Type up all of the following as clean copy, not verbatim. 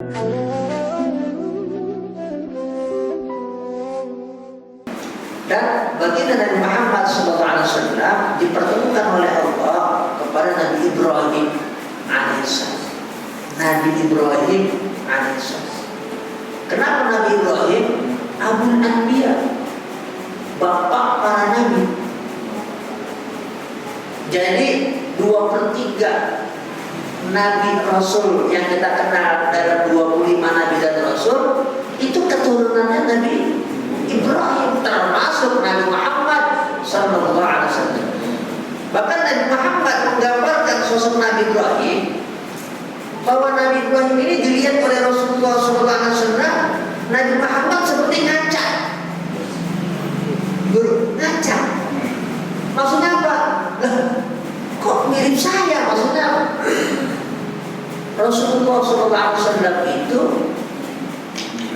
Dan baginda Nabi Muhammad SAW dipertemukan oleh Allah kepada Nabi Ibrahim alaihissalam. Nabi Ibrahim alaihissalam. Kenapa Nabi Ibrahim? Abul Anbiya, bapak para nabi. Jadi 2/3 Nabi Rasul yang kita kenal dalam 25 Nabi dan Rasul itu keturunannya Nabi Ibrahim, termasuk Nabi Muhammad Sallallahu Alaihi Wasallam. Bahkan Nabi Muhammad menggambarkan sosok Nabi Ibrahim bahwa Nabi Ibrahim ini dilihat oleh Rasulullah Sallallahu Alaihi Wasallam. Nabi Muhammad seperti ngaca, guru ngaca. Maksudnya apa? Lah, kok mirip saya? Maksudnya apa? Rasulullah Sallallahu Alaihi Wasallam itu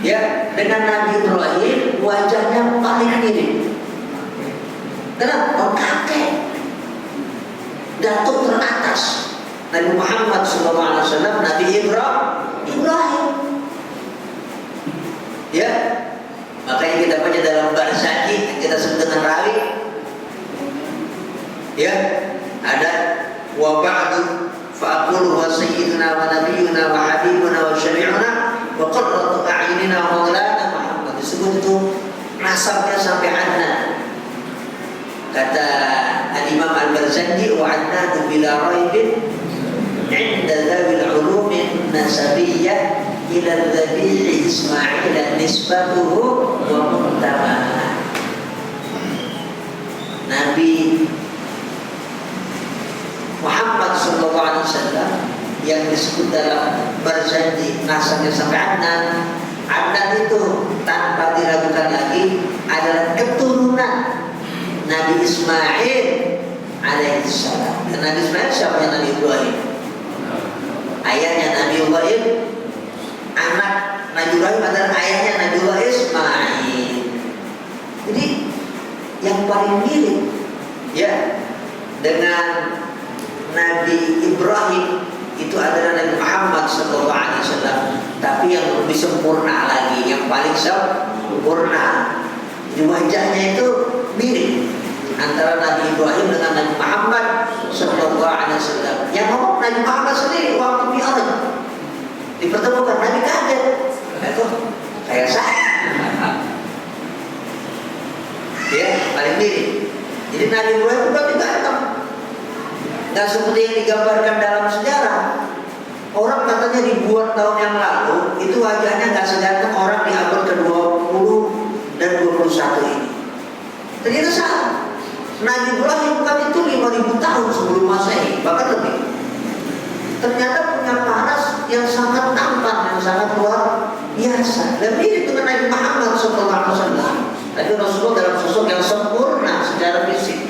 ya dengan Nabi Ibrahim wajahnya paling mirip. Kenapa? Kakek datuk teratas Nabi Muhammad SAW, Nabi Ibrahim. Ya, makanya kita baca dalam Barzaki yang kita sebut dengan rawi. Ya, ada wa ba'du fa aqulu wa sayyiduna wa nabiyyuna wa habibuna wa syafi'una wa qurratu a'yunina wa maulana Muhammad. Disebut itu nasabnya sampai Adnan. Kata Al-Imam Al-Barzanji wa Adnan bila raibin 'inda dzawil 'ulumin nasabiyyah ila dzabih Ismail nisbatuhu wa muntama. Nabi Muhammad SAW yang disebut dalam Barzanji nasabnya sampai Adnan. Adnan itu tanpa diragukan lagi adalah keturunan Nabi Ismail alaihissalam. Dan Nabi Ismail siapa? Nabi Ibrahim. Ayahnya Nabi Ibrahim, anak Nabi Ibrahim adalah ayahnya Nabi Ismail. Jadi yang paling mirip ya dengan Nabi Ibrahim itu adalah Nabi Muhammad SAW, tapi yang lebih sempurna lagi, yang paling sempurna. Di wajahnya itu mirip antara Nabi Ibrahim dengan Nabi Muhammad SAW. Yang ngomong Nabi Muhammad sendiri waktu Mi'raj dipertemukan, Nabi kaget, itu kayak saya. Ya, paling mirip. Jadi Nabi Ibrahim berarti ganteng. Nggak seperti yang digambarkan dalam sejarah. Orang katanya ribuan tahun yang lalu itu wajahnya nggak seganteng orang di abad ke-20 dan 21 ini. Ternyata salah. Nabi Ibrahim kan itu 5.000 tahun sebelum Masehi, bahkan lebih. Ternyata punya paras yang sangat tampan, yang sangat luar biasa. Dan mirip dengan Nabi Muhammad SAW. Tapi Rasulullah dalam sosok yang sempurna secara fisik.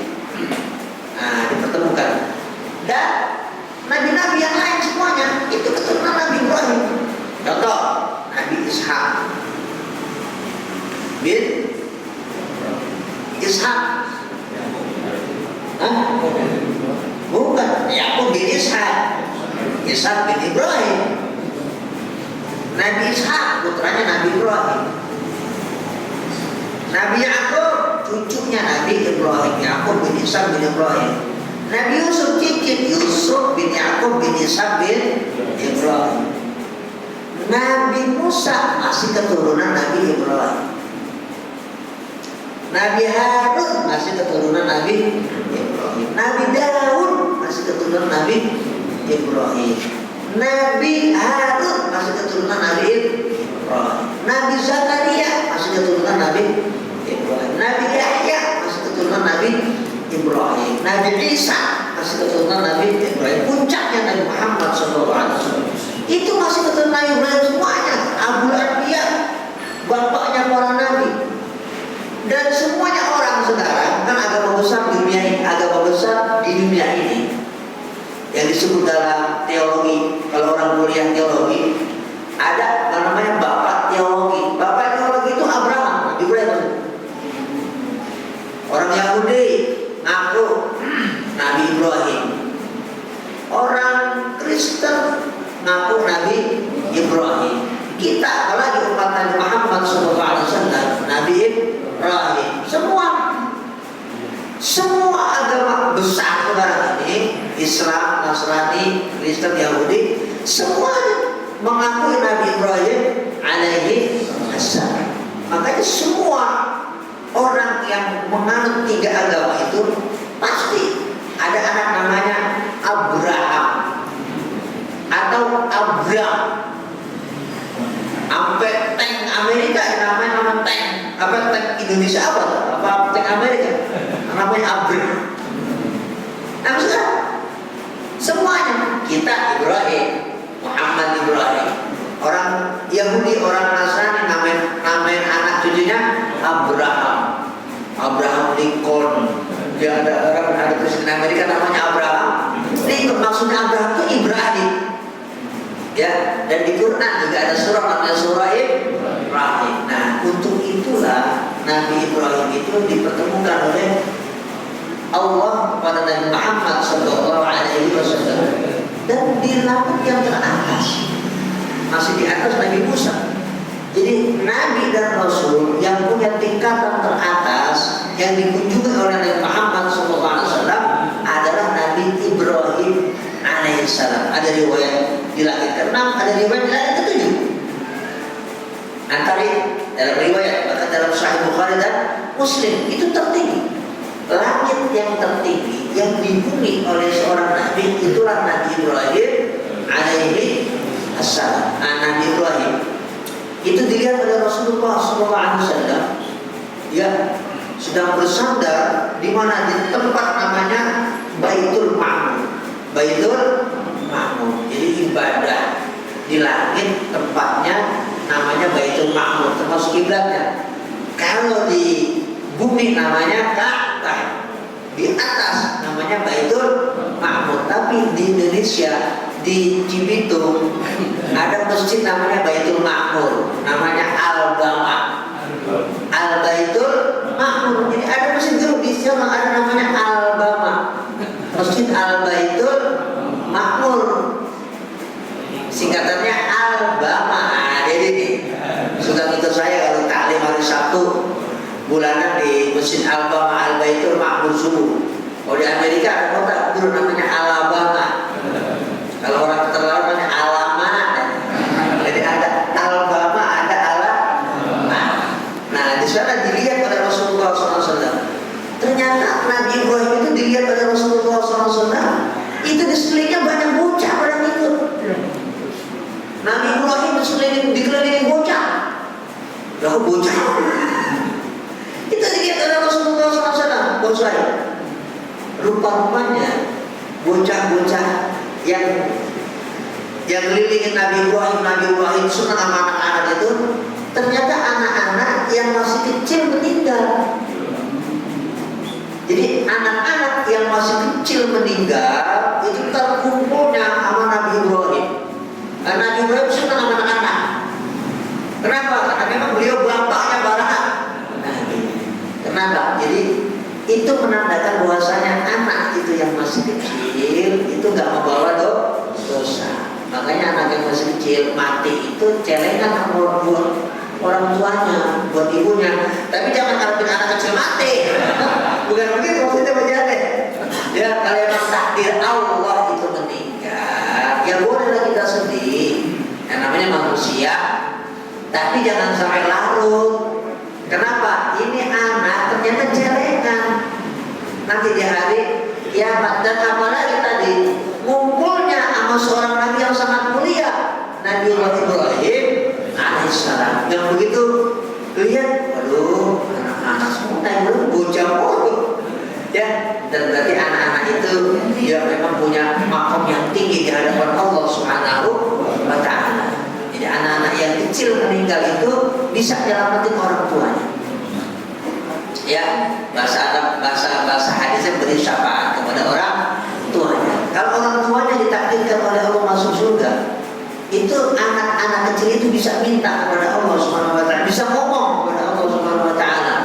Nah, dipertemukan. Dan nabi-nabi yang lain semuanya itu keturunan Nabi Ibrahim. Contoh Nabi Ishak bin Ishak, bukan Yakub bin Ishak, Ishak bin Ibrahim. Nabi Ishak putranya Nabi Ibrahim. Nabi Yakub cucunya Nabi Ibrahim, Yakub bin Ishak bin Ibrahim. Nabi Yusuf cicit Yusuf bin Yakub bin Ishak bin Ibrahim. Nabi Musa masih keturunan Nabi Ibrahim. Nabi Harun masih keturunan Nabi Ibrahim. Nabi Daud masih keturunan Nabi Ibrahim. Nabi Harun masih keturunan Nabi Ibrahim. Nabi Zakaria masih keturunan Nabi Ibrahim. Nabi Yahya masih keturunan Nabi Ibrahim. Nabi Isa masih keturunan Nabi Ibrahim. Puncaknya Nabi Muhammad SAW itu masih keturunan Nabi Ibrahim semuanya. Abul Anbiya, bapaknya para nabi. Dan semuanya orang sekarang kan agama besar di dunia ini, agama besar di dunia ini yang disebut dalam teologi. Kalau orang kuliah teologi ada namanya bapak teologi. Bapak teologi itu Abraham, Ibrahim. Orang Yahudi ngaku Nabi Ibrahim. Orang Kristen ngaku Nabi Ibrahim. Kita apalagi umat Nabi Muhammad SAW, Nabi Ibrahim, semua agama besar sekarang ini, Islam, Nasrani, Kristen, Yahudi, semuanya mengakui Nabi Ibrahim alaihi assalam. Makanya semua orang yang menganut 3 agama itu pasti ada anak namanya Abraham atau Abram. Sampai tank Amerika namanya nama tank. Apa tank Indonesia apa tank Amerika? Namanya Abram. Nah, sekarang semuanya kita Ibrahim, Muhammad Ibrahim. Orang Yahudi, orang Nasrani namain anak cucunya Abraham. Abraham Lincoln. Dia ada presiden Amerika namanya Abraham Lincoln. Maksudnya Abraham itu Ibrahim. Ya, dan di Quran juga ada surah namanya surah Ibrahim. Nah, untuk itulah Nabi Ibrahim itu dipertemukan oleh Allah kepada Nabi Muhammad SAW dan di langit yang teratas, masih di atas Nabi Musa. Jadi Nabi dan Rasul yang punya tingkatan teratas yang dikunjungi oleh Nabi Muhammad SAW adalah Nabi Ibrahim alaihissalam. Ada riwayat di langit ke-6, ada riwayat di langit ke-7. Antara dalam riwayat, bahkan dalam Sahih Bukhari dan Muslim, itu tertinggi. Langit yang tertinggi yang dihuni oleh seorang nabi itulah Nabi Ibrahim alaihi assalam. Nabi Ibrahim itu dilihat oleh Rasulullah SAW. Ya, sedang bersandar di mana, di tempat namanya Baitul Ma'mur. Baitul Ma'mur. Jadi ibadah di langit tempatnya namanya Baitul Ma'mur, termasuk kiblatnya. Kalau di bumi namanya Ka'bah, di atas namanya Baitul Ma'mur. Tapi di Indonesia, di Cibitung ada masjid namanya Baitul Ma'mur, namanya Al-Bama, Al-Baitul Ma'mur. Jadi ada masjid dulu di sana ada namanya Al-Bama, Masjid Al-Baitul Ma'mur, singkatannya Al-Bama. Jadi nih, sudah ikut saya kalau taklim hari Sabtu bulanan di Masjid Al-Bama Al-Baitul Ma'mur subuh. Kalau di Amerika ada kota dulu namanya Alabama. Kalau orang terlalu namanya Alama. Jadi ada Al-Bama, ada Alabama. Nah, di sana dilihat oleh Rasulullah SAW. Ternyata Nabi Ibrahim itu dilihat oleh Rasulullah SAW. Itu di sekelilingnya banyak bocah pada itu. Nabi Ibrahim dikelilingi bocah. Lalu bocah. Itu dilihat oleh Rasulullah SAW. Bocah. Rupa-rupanya bocah-bocah yang ngelilingin Nabi Ibrahim senang sama anak-anak itu, ternyata anak-anak yang masih kecil meninggal. Jadi anak-anak yang masih kecil meninggal itu terkumpulnya sama Nabi Ibrahim. Nabi Ibrahim senang sama anak-anak. Kenapa? Karena memang beliau bapaknya Barah. Kenapa? Jadi itu menandakan bahwasanya anak itu yang masih kecil itu nggak membawa dosa. Makanya anak yang masih kecil mati itu celengan sama orang tuanya, buat ibunya. Tapi jangan harapin anak kecil mati. Bukan begitu maksudnya berjalan. Ya, kalau memang takdir Allah itu meninggal, ya bolehlah kita sedih. Yang namanya manusia. Tapi jangan sampai larut. Kenapa? Ini anak ternyata celengan. Nanti di hari kiamat. Dan apalagi tadi ngumpulnya sama seorang nabi yang sangat mulia, Nabi Ibrahim alaihissalam. Yang begitu lihat, waduh, anak-anak semua belum bocah mulu. Ya, dan berarti anak-anak itu dia memang punya makom yang tinggi di hadapan Allah Subhanahu wa Ta'ala. Jadi anak-anak yang kecil meninggal itu bisa nyelamatin orang tuanya. Ya, bahasa hadisnya beri syafaat kepada orang tuanya. Kalau orang tuanya ditakdirkan oleh Allah masuk surga, itu anak-anak kecil itu bisa minta kepada Allah Subhanahu wa Ta'ala, bisa ngomong kepada Allah Subhanahu wa Ta'ala.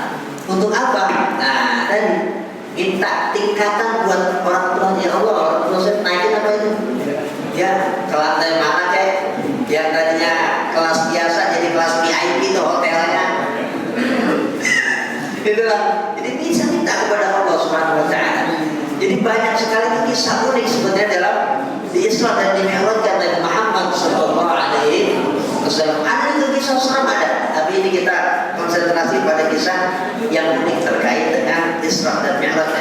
Untuk apa? Nah, tadi minta tingkatan buat orang tuanya. Ya Allah, orang tua saya naikin apa itu? Ya, ke lantai mana kayak yang tadinya kelas kelas biasa jadi kelas VIP itu hotelnya. Itulah. Jadi bisa minta kepada Allah Subhanahu wa taala. Jadi banyak sekali kisah unik sebenarnya dalam di Isra dan di Mi'rajnya Nabi Muhammad sallallahu alaihi wasallam. Ada itu kisah serem ada, tapi ini kita konsentrasi pada kisah yang unik terkait dengan Isra dan Mi'raj